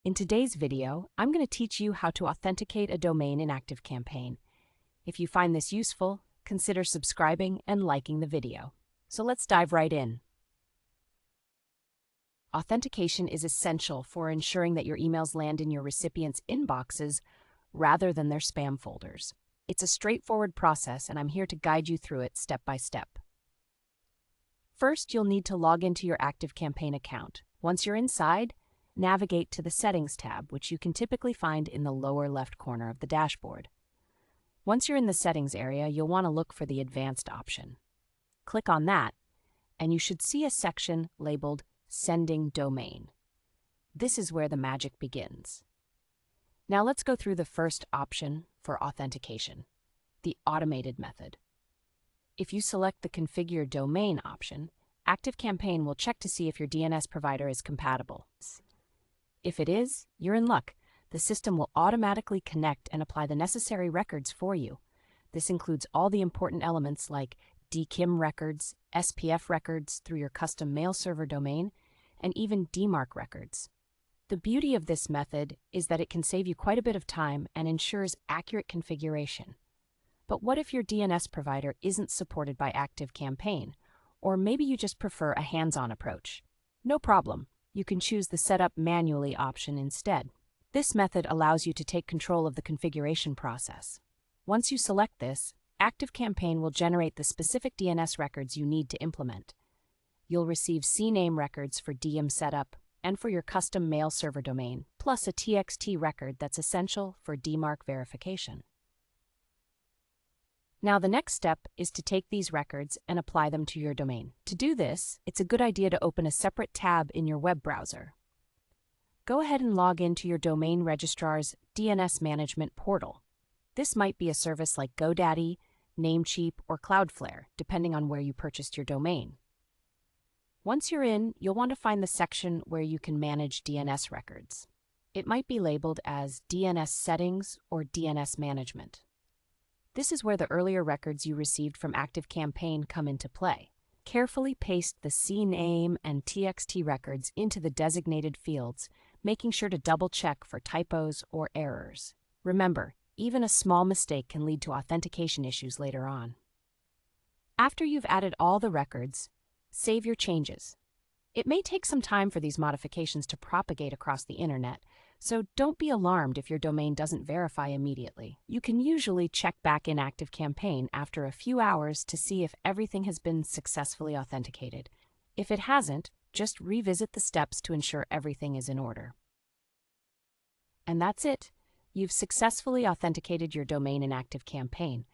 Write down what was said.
In today's video, I'm going to teach you how to authenticate a domain in ActiveCampaign. If you find this useful, consider subscribing and liking the video. So let's dive right in. Authentication is essential for ensuring that your emails land in your recipients' inboxes rather than their spam folders. It's a straightforward process, and I'm here to guide you through it step by step. First, you'll need to log into your ActiveCampaign account. Once you're inside, navigate to the Settings tab, which you can typically find in the lower left corner of the dashboard. Once you're in the Settings area, you'll want to look for the Advanced option. Click on that, and you should see a section labeled Sending Domain. This is where the magic begins. Now let's go through the first option for authentication, the automated method. If you select the Configure Domain option, ActiveCampaign will check to see if your DNS provider is compatible. If it is, you're in luck. The system will automatically connect and apply the necessary records for you. This includes all the important elements like DKIM records, SPF records through your custom mail server domain, and even DMARC records. The beauty of this method is that it can save you quite a bit of time and ensures accurate configuration. But what if your DNS provider isn't supported by ActiveCampaign, or maybe you just prefer a hands-on approach? No problem. You can choose the Setup Manually option instead. This method allows you to take control of the configuration process. Once you select this, ActiveCampaign will generate the specific DNS records you need to implement. You'll receive CNAME records for DM setup and for your custom mail server domain, plus a TXT record that's essential for DMARC verification. Now the next step is to take these records and apply them to your domain. To do this, it's a good idea to open a separate tab in your web browser. Go ahead and log into your domain registrar's DNS management portal. This might be a service like GoDaddy, Namecheap, or Cloudflare, depending on where you purchased your domain. Once you're in, you'll want to find the section where you can manage DNS records. It might be labeled as DNS Settings or DNS Management. This is where the earlier records you received from ActiveCampaign come into play. Carefully paste the CNAME and TXT records into the designated fields, making sure to double-check for typos or errors. Remember, even a small mistake can lead to authentication issues later on. After you've added all the records, save your changes. It may take some time for these modifications to propagate across the internet, so don't be alarmed if your domain doesn't verify immediately. You can usually check back in ActiveCampaign after a few hours to see if everything has been successfully authenticated. If it hasn't, just revisit the steps to ensure everything is in order. And that's it. You've successfully authenticated your domain in ActiveCampaign.